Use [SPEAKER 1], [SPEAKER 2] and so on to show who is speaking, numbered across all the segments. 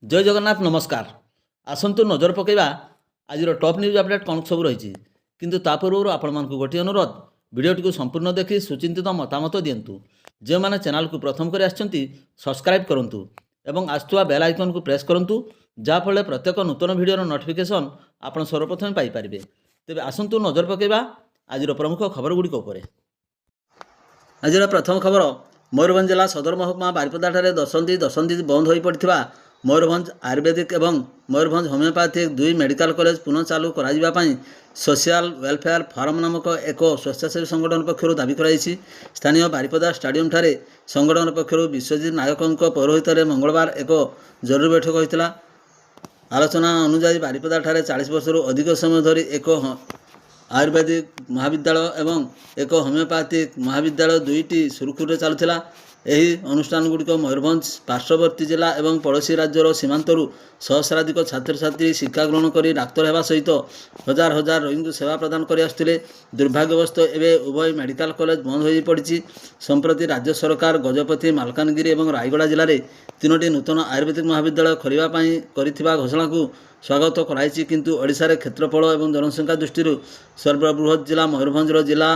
[SPEAKER 1] जय जगन्नाथ नमस्कार। आसतु नजर पकड़ा आज टॉप न्यूज अपडेट कौन सब रही किंतु ता पूर्व आपण मानक गोटे अनुरोध भिडियोटी संपूर्ण देखि सुचिंतित मतामत दिंतु। जो मैंने चैनल को प्रथम कर सब्सक्राइब करूँ एवं आसुवा बेल आइकन को प्रेस करूँ जहाँफल प्रत्येक नूतन भिडियोर नोटिफिकेशन आप सर्वप्रथम पाइपर। तेज आसतु नजर पकड़ा आज प्रमुख खबर गुड़िक। आज प्रथम खबर मयूरभंज जिला सदर महकुमा बारिपदा ठारे दशंधी बंद हो पड़ा मयूरभंज आयुर्वेदिक एवं मयूरभंज होमियोपैथिक दुई मेडिकल कॉलेज पुनः चालू कराई सोशल वेलफेयर फारम नामक एक स्वेच्छासेवी संगठन पक्षर दाबी कराई। स्थानीय बारिपदा स्टाडियम ठारे संगठन पक्षर विश्वजीत नायकों पौरोहित में मंगलवार एक जरूरी बैठक होता। आलोचना अनुजाई बारिपदा ठारे 40 वर्षर अधिक समय धरी एक आयुर्वेदिक महाविद्यालय एवं एक होमियोपैथिक महाविद्यालय दुईटी सुरुखुरे चलुला। यही अनुष्ठान गुड़िक मयूरभंज पार्श्ववर्ती जिला एवं पड़ोशी राज्यर सीमांतरू सहस्राधिक छात्र छात्री शिक्षा ग्रहण कर डाक्तर होगा सहित हजार हजार रोगी को सेवा प्रदान कर आसुले। दुर्भाग्यवश एवं उभय मेडिकल कॉलेज बंद हो पड़ी। संप्रति राज्य सरकार गजपति मालकानगिरी और रायगड़ा जिले में 3टी नूतन आयुर्वेदिक महाविद्यालय खोलने कर घोषणा को स्वागत कराई किंतु ओडिशा रे क्षेत्रफल और जनसंख्या दृष्टि सर्वबृहत जिला मयूरभंजर जिला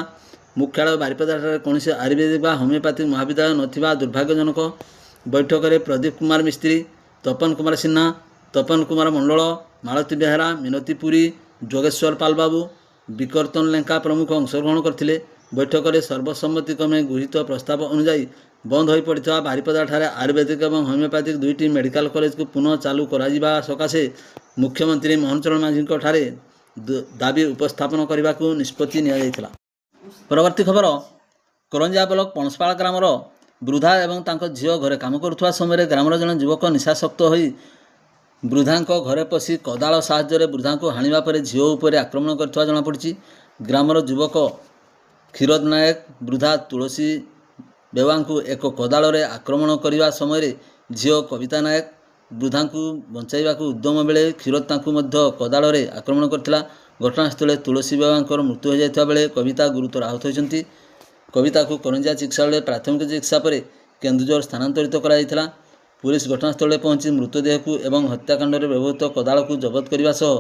[SPEAKER 1] मुख्यालय बारिपदा कौन आयुर्वेदिक होमियोपैथिक महाविद्यालय नथिबा दुर्भाग्यजनक। बैठक में प्रदीप कुमार मिस्त्री, तपन कुमार सिन्हा, तपन कुमार मंडल, मालती बेहेरा, मिनती पुरी, जोगेश्वर पालबाबू, विकर्तन लेंका प्रमुख अंशग्रहण करते। बैठक में सर्वसम्मतिक्रमे गृहीत प्रस्ताव अनुजाई बंद हो पड़ा बारिपदा ठारे आयुर्वेदिक और होमियोपैथिक दुईटी मेडिकल कॉलेज को पुनः चालू करा सकाशे मुख्यमंत्री मोहन चरण मांझी ठारे दाबी उपस्थापन करने को निष्पत्ति निया। परवर्ती खबर करंजा ब्लॉक पणसपाल ग्रामर वृद्धा एवं तांको झील घरे काम करुवा समय ग्रामर जन युवक निशाशक्त हो वृद्धा घरे पशि कदाल साहाय्य वृद्धा को हाणिबा परे झील उपर आक्रमण करथिबा जणा पड़िछि। ग्रामर युवक क्षीरोद नायक वृद्धा तुलसी बेवा को एक कदाल आक्रमण करने समय झील कविता नायक वृद्धा को बचाइबा उद्यम बेले क्षीरोद कदाल आक्रमण करथिला। घटनास्थल तुलसी बेवा मृत्यु हो जाता बेले कविता गुरुतर आहत होती। कविता को करंजा चिकित्सालय प्राथमिक चिकित्सा पर केन्दुझर स्थानांतरित कराइथिला। पुलिस घटनास्थल पहुंची मृतदेह को एवं हत्याकांड में व्यवहृत कदाल को जबत करने सह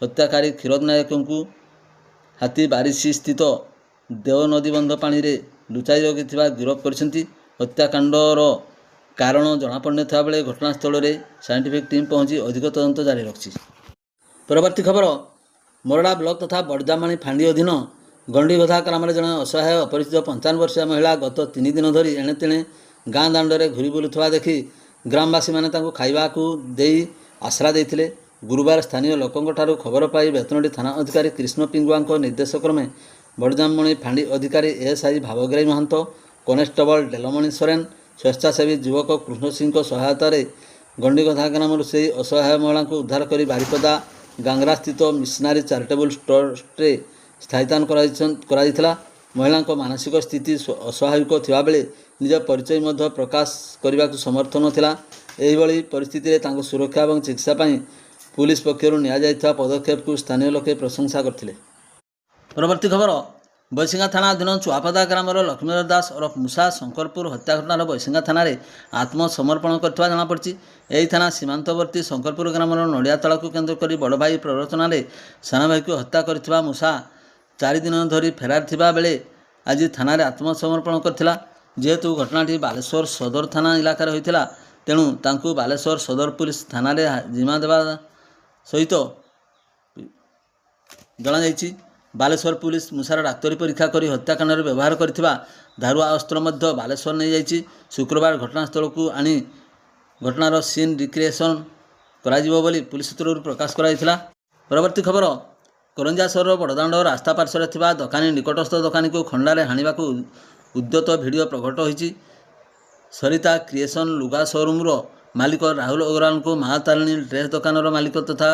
[SPEAKER 1] हत्याकारी क्षीरोद नायक को हाथी बारिशी स्थित देव नदी बंध पानी रे लुचाई रखिथिबा गिरफ करछंती। हत्याकांडर कारण जनापड़ था बेले घटनास्थल में साइंटिफिक टीम पहुंची अधिक तदंत जारी रखी। परवर्ती खबर मोरडा ब्लॉक तथा बड़जामाणी फांडी अधीन गंडीगोधा ग्राम जड़े असहाय अपरिचित 55 वर्षीय महिला गत 3 दिन धरी एणे तेणे गाँ दांडे घूरी बुलुवा देखि ग्रामवासी मैंने खाइबा को दे आश्रा देते। गुरुवार स्थानीय लोकों खबर पाई बेतनटी थाना अधिकारी कृष्ण पिंगुआ निर्देशक्रमे बड़जामणी फांडी अधिकारी एएसआई भावग्राही महंत, कनेस्टेबल डेलमणि सोरेन, स्वेच्छासेवी युवक कृष्ण सिंह सहायतार गंडीगोधा ग्राम से असहाय महिला को उद्धार कर बारिपदा गांगरा स्थित मिशनारी चैरिटेबल ट्रस्टे स्थायीदान कराइथिला। महिला मानसिक स्थिति असहायक थिबा बेले निज परिचय मध्य प्रकाश करने को समर्थ नथिला। एहिभଳି परिस्थिति में सुरक्षा और चिकित्सा पाई पुलिस पक्षर निया पदक्षेप को स्थानीय लोके प्रशंसा करथिले। परवर्ती खबर बैसिंगा थाना अधीन चुआपदा ग्राम लक्ष्मीधर दास और मूषा शंकरपुर हत्या घटनार बैसिंगा थाना आत्मसमर्पण करथिबा जଣା पड़छि। यही थाना सीमांतवर्ती शंकरपुर ग्राम नड़ियातला को केन्द्र कर बड़ भाई प्ररोचन साना भाई को हत्या करथिबा मूषा 4 दिन धरी फेरार थिबा बेले आज थाना आत्मसमर्पण करथिला। जेहेतु घटनाटी बालेश्वर सदर थाना इलाकार होइथिला तेणु तांकु बालेश्वर सदर पुलिस थाना जिम्मा देवा सहित जणाଯାଇଛି। बालेश्वर पुलिस मूषार डाक्तरी परीक्षा कर हत्याकांड व्यवहार करथिबा धारुआ अस्त्र मध्य बालेश्वर नहीं जाइछि। शुक्रवार घटनास्थल को आनी घटनार सीन रिक्रिएसन कराजिबो बोली पुलिस सूत्रରୁ प्रकाश कराइथिला। परवर्ती खबर करंजा सहर बड़दाण्ड रास्ता पार्श्वर थिबा दकानी निकटस्थ दकानी को खंडारे हाणिबा को उद्यत भिडियो प्रकट होइछि। सरिता क्रिएसन लुगा शोरूम मालिक राहुल अग्रवाल को महातारिणी ड्रेस दुकानर मालिक तथा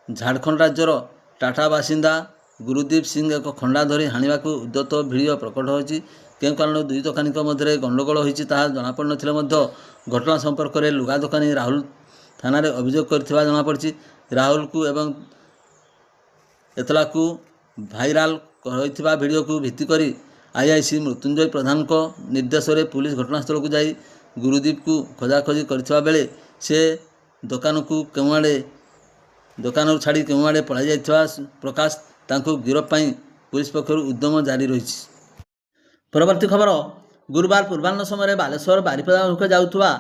[SPEAKER 1] झारखंड राज्यर टाटा बासिंदा गुरुदीप सिंह एक खंडा धरी हाणिबा को उद्यत भिडियो प्रकट होइछि। केउ कारण दुई दकानी मध्य गंडगोल होइछि ताहा जनापड़ नथिले मध्य घटना संपर्क में लुगा दकानी राहुल थाना अभियोग करथिबा जଣା पड़छि। राहुल को एवं एतला को भाइराल होइथिबा भिडियो को भित्ति करी आईआईसी मृत्युंजय प्रधान को निर्देश में पुलिस घटनास्थल को जाई गुरुदीप को खोजाखोजी करथिबा बेले ସେ ଦୋକାନକୁ କେଉଁ ଆଡ଼େ ଦୋକାନରୁ ଛାଡ଼ି କେଉଁ ଆଡ଼େ ପଳାଇଯାଇଥିବା ପ୍ରକାଶ ତାଙ୍କୁ ଗିରଫ ପାଇଁ ପୁଲିସ ପକ୍ଷରୁ ଉଦ୍ୟମ ଜାରି ରହିଛି। ପରବର୍ତ୍ତୀ ଖବର, ଗୁରୁବାର ପୂର୍ବାହ୍ନ ସମୟରେ ବାଲେଶ୍ୱର ବାରିପଦା ଅଭିମୁଖେ ଯାଉଥିବା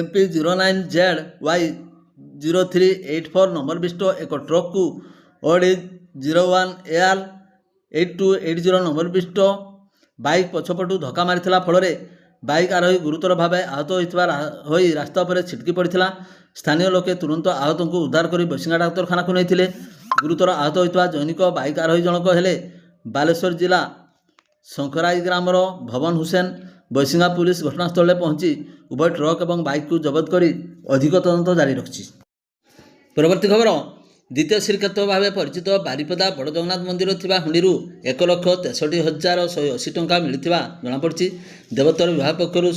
[SPEAKER 1] MP09ZY0384 ନମ୍ବର ବିଶିଷ୍ଟ ଏକ ଟ୍ରକକୁ OD01 AR 8280 ନମ୍ବର ବିଶିଷ୍ଟ ବାଇକ୍ ପଛପଟୁ ଧକ୍କା ମାରିଥିଲା ଫଳରେ ବାଇକ୍ ଆରୋହୀ ଗୁରୁତର ଭାବେ ଆହତ ହୋଇ ରାସ୍ତା ଉପରେ ଛିଟକି ପଡ଼ିଥିଲା। ସ୍ଥାନୀୟ ଲୋକେ ତୁରନ୍ତ ଆହତଙ୍କୁ ଉଦ୍ଧାର କରି ବୈଶିଙ୍ଗା ଡାକ୍ତରଖାନାକୁ ନେଇଥିଲେ। ଗୁରୁତର ଆହତ ହୋଇଥିବା ଜୈନିକ ବାଇକ୍ ଆରୋହୀ ଜଣକ ହେଲେ ବାଲେଶ୍ୱର ଜିଲ୍ଲା ଶଙ୍କରାଇ ଗ୍ରାମର ଭବନ ହୁସେନ। ବୈଶିଙ୍ଗା ପୁଲିସ ଘଟଣାସ୍ଥଳରେ ପହଞ୍ଚି ଉଭୟ ଟ୍ରକ୍ ଏବଂ ବାଇକ୍କୁ ଜବତ କରି ଅଧିକ ତଦନ୍ତ ଜାରି ରଖିଛି। ପରବର୍ତ୍ତୀ ଖବର, ଦ୍ୱିତୀୟ ଶ୍ରୀକ୍ଷେତ୍ର ଭାବେ ପରିଚିତ ବାରିପଦା ବଡ଼ ଜଗନ୍ନାଥ ମନ୍ଦିର ଥିବା ହୁଣ୍ଡିରୁ 1,63,180 ଟଙ୍କା ମିଳିଥିବା ଜଣାପଡ଼ିଛି। ଦେବୋତ୍ତର ବିଭାଗ ପକ୍ଷରୁ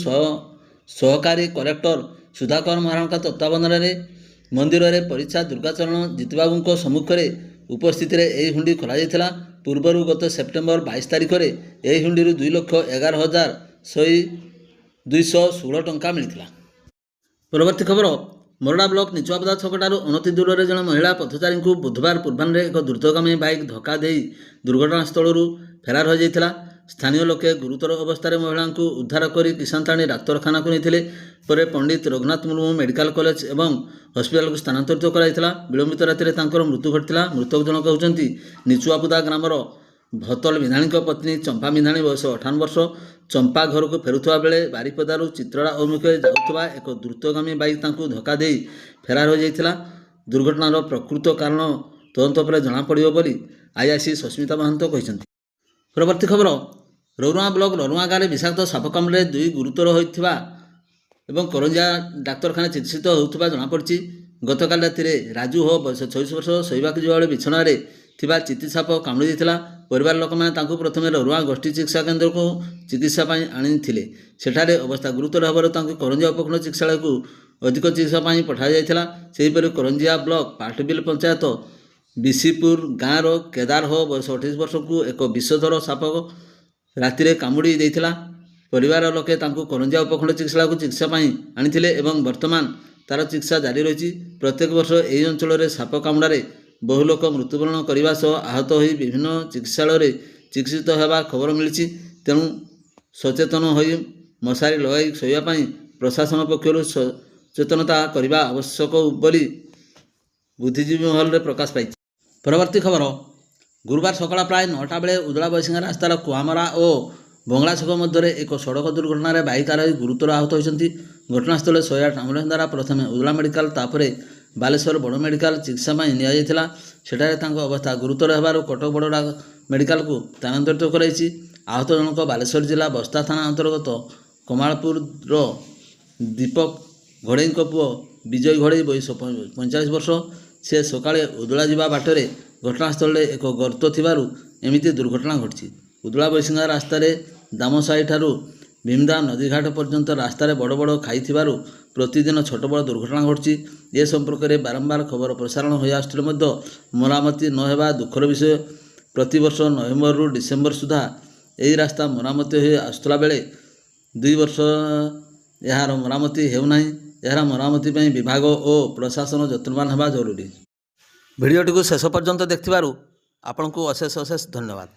[SPEAKER 1] ସହକାରୀ କଲେକ୍ଟର ସୁଧାକର ମହାରଣାଙ୍କ ତତ୍ତ୍ୱାବଧାନରେ ମନ୍ଦିରରେ ପରିଚ୍ଛା ଦୁର୍ଗାଚରଣ ଜିତୁବାବୁଙ୍କ ସମ୍ମୁଖରେ ଉପସ୍ଥିତିରେ ଏହି ହୁଣ୍ଡି ଖୋଲାଯାଇଥିଲା। ପୂର୍ବରୁ ଗତ ସେପ୍ଟେମ୍ବର 22 ତାରିଖରେ ଏହି ହୁଣ୍ଡିରୁ 2,11,216 ଟଙ୍କା ମିଳିଥିଲା। ପରବର୍ତ୍ତୀ ଖବର, ମୋରଡ଼ା ବ୍ଲକ ନିଚୁଆପଦା ଛକଠାରୁ ଅନତି ଦୂରରେ ଜଣେ ମହିଳା ପଥଚାରୀଙ୍କୁ ବୁଧବାର ପୂର୍ବାହ୍ନରେ ଏକ ଦ୍ରୁତଗାମୀ ବାଇକ୍ ଧକ୍କା ଦେଇ ଦୁର୍ଘଟଣାସ୍ଥଳରୁ ଫେରାର ହୋଇଯାଇଥିଲା। ସ୍ଥାନୀୟ ଲୋକେ ଗୁରୁତର ଅବସ୍ଥାରେ ମହିଳାଙ୍କୁ ଉଦ୍ଧାର କରି କିଶାନତାଣୀ ଡାକ୍ତରଖାନାକୁ ନେଇଥିଲେ। ପରେ ପଣ୍ଡିତ ରଘୁନାଥ ମୁର୍ମୁ ମେଡିକାଲ କଲେଜ ଏବଂ ହସ୍ପିଟାଲକୁ ସ୍ଥାନାନ୍ତରିତ କରାଯାଇଥିଲା। ବିଳମ୍ବିତ ରାତିରେ ତାଙ୍କର ମୃତ୍ୟୁ ଘଟିଥିଲା। ମୃତକ ଜଣକ ହେଉଛନ୍ତି ନିଚୁଆପଦା ଗ୍ରାମର ଭତଲ ମିଧାଣୀଙ୍କ ପତ୍ନୀ ଚମ୍ପା ମିଧାଣୀ, ବୟସ 58 ବର୍ଷ। ଚମ୍ପା ଘରକୁ ଫେରୁଥିବା ବେଳେ ବାରିପଦାରୁ ଚିତ୍ରଡ଼ା ଅଭିମୁଖେ ଯାଉଥିବା ଏକ ଦ୍ରୁତଗାମୀ ବାଇକ୍ ତାଙ୍କୁ ଧକ୍କା ଦେଇ ଫେରାର ହୋଇଯାଇଥିଲା। ଦୁର୍ଘଟଣାର ପ୍ରକୃତ କାରଣ ତଦନ୍ତ ପରେ ଜଣାପଡ଼ିବ ବୋଲି ଆଇଆଇସି ସସ୍ମିତା ମହାନ୍ତ କହିଛନ୍ତି। ପରବର୍ତ୍ତୀ ଖବର, ରୌରୁଆ ବ୍ଲକ ରରୁଆ ଗାଁରେ ବିଷାକ୍ତ ସାପ କାମୁଡ଼ାରେ 2 ଗୁରୁତର ହୋଇଥିବା ଏବଂ କରଞ୍ଜିଆ ଡାକ୍ତରଖାନାରେ ଚିକିତ୍ସିତ ହେଉଥିବା ଜଣାପଡ଼ିଛି। ଗତକାଲି ରାତିରେ ରାଜୁ ହୋ ବୟସ 26 ବର୍ଷ ଶୋଇବାକୁ ଯିବାବେଳେ ବିଛଣାରେ ଥିବା ଚିତି ସାପ କାମୁଡ଼ି ଦେଇଥିଲା। ପରିବାର ଲୋକମାନେ ତାଙ୍କୁ ପ୍ରଥମେ ରରୁଆ ଗୋଷ୍ଠୀ ଚିକିତ୍ସା କେନ୍ଦ୍ରକୁ ଚିକିତ୍ସା ପାଇଁ ଆଣିଥିଲେ। ସେଠାରେ ଅବସ୍ଥା ଗୁରୁତର ହେବାରୁ ତାଙ୍କୁ କରଞ୍ଜିଆ ଉପଖଣ୍ଡ ଚିକିତ୍ସାଳୟକୁ ଅଧିକ ଚିକିତ୍ସା ପାଇଁ ପଠାଯାଇଥିଲା। ସେହିପରି କରଞ୍ଜିଆ ବ୍ଲକ ପାଟବିଲ ପଞ୍ଚାୟତ ବିଶିପୁର ଗାଁର କେଦାର ହୋ ବୟସ 28 ବର୍ଷକୁ ଏକ ବିଷଧର ସାପ ରାତିରେ କାମୁଡ଼ି ଦେଇଥିଲା। ପରିବାର ଲୋକେ ତାଙ୍କୁ କରଞ୍ଜିଆ ଉପଖଣ୍ଡ ଚିକିତ୍ସାଳୟକୁ ଚିକିତ୍ସା ପାଇଁ ଆଣିଥିଲେ ଏବଂ ବର୍ତ୍ତମାନ ତାର ଚିକିତ୍ସା ଜାରି ରହିଛି। ପ୍ରତ୍ୟେକ ବର୍ଷ ଏହି ଅଞ୍ଚଳରେ ସାପ କାମୁଡ଼ାରେ ବହୁ ଲୋକ ମୃତ୍ୟୁବରଣ କରିବା ସହ ଆହତ ହୋଇ ବିଭିନ୍ନ ଚିକିତ୍ସାଳୟରେ ଚିକିତ୍ସିତ ହେବା ଖବର ମିଳିଛି। ତେଣୁ ସଚେତନ ହୋଇ ମଶାରୀ ଲଗାଇ ଶୋଇବା ପାଇଁ ପ୍ରଶାସନ ପକ୍ଷରୁ ସଚେତନତା କରିବା ଆବଶ୍ୟକ ବୋଲି ବୁଦ୍ଧିଜୀବୀ ମହଲରେ ପ୍ରକାଶ ପାଇଛି। ପରବର୍ତ୍ତୀ ଖବର, ଗୁରୁବାର ସକାଳ ପ୍ରାୟ 9ଟା ବେଳେ ଉଦଳା ବୈଶିଙ୍ଗା ରାସ୍ତାର କୁଆମରା ଓ ବଙ୍ଗଳା ଛକ ମଧ୍ୟରେ ଏକ ସଡ଼କ ଦୁର୍ଘଟଣାରେ ବାଇକ୍ ଆରୋହୀ ଗୁରୁତର ଆହତ ହୋଇଛନ୍ତି। ଘଟଣାସ୍ଥଳରେ 108 ଆମ୍ବୁଲାନ୍ସ ଦ୍ୱାରା ପ୍ରଥମେ ଉଦଳା ମେଡିକାଲ ତାପରେ ବାଲେଶ୍ୱର ବଡ଼ ମେଡିକାଲ ଚିକିତ୍ସା ପାଇଁ ନିଆଯାଇଥିଲା। ସେଠାରେ ତାଙ୍କ ଅବସ୍ଥା ଗୁରୁତର ହେବାରୁ କଟକ ବଡ଼ ମେଡିକାଲକୁ ସ୍ଥାନାନ୍ତରିତ କରାଯାଇଛି। ଆହତ ଜଣକ ବାଲେଶ୍ୱର ଜିଲ୍ଲା ବସ୍ତା ଥାନା ଅନ୍ତର୍ଗତ କମାଳପୁରର ଦୀପକ ଘଡ଼େଇଙ୍କ ପୁଅ ବିଜୟ ଘଡ଼େଇ, ବୟସ 45 ବର୍ଷ। ସେ ସକାଳେ ଉଦଳା ଯିବା ବାଟରେ ଘଟଣାସ୍ଥଳରେ ଏକ ଗର୍ତ୍ତ ଥିବାରୁ ଏମିତି ଦୁର୍ଘଟଣା ଘଟିଛି। ଉଦଳା ବୈଶିଙ୍ଗା ରାସ୍ତାରେ ଦାମସାହିଠାରୁ ଭୀମଦା ନଦୀଘାଟ ପର୍ଯ୍ୟନ୍ତ ରାସ୍ତାରେ ବଡ଼ ବଡ଼ ଖାଇ ଥିବାରୁ ପ୍ରତିଦିନ ଛୋଟ ବଡ଼ ଦୁର୍ଘଟଣା ଘଟୁଛି। ଏ ସମ୍ପର୍କରେ ବାରମ୍ବାର ଖବର ପ୍ରସାରଣ ହୋଇ ଆସୁଥିଲେ ମଧ୍ୟ ମରାମତି ନ ହେବା ଦୁଃଖର ବିଷୟ। ପ୍ରତିବର୍ଷ ନଭେମ୍ବରରୁ ଡିସେମ୍ବର ସୁଦ୍ଧା ଏହି ରାସ୍ତା ମରାମତି ହୋଇ ଆସୁଥିଲା ବେଳେ 2 ବର୍ଷ ଏହାର ମରାମତି ହେଉନାହିଁ। ଏହାର ମରାମତି ପାଇଁ ବିଭାଗ ଓ ପ୍ରଶାସନ ଯତ୍ନବାନ ହେବା ଜରୁରୀ। ଭିଡ଼ିଓଟିକୁ ଶେଷ ପର୍ଯ୍ୟନ୍ତ ଦେଖିଥିବାରୁ ଆପଣଙ୍କୁ ଅଶେଷ ଅଶେଷ ଧନ୍ୟବାଦ।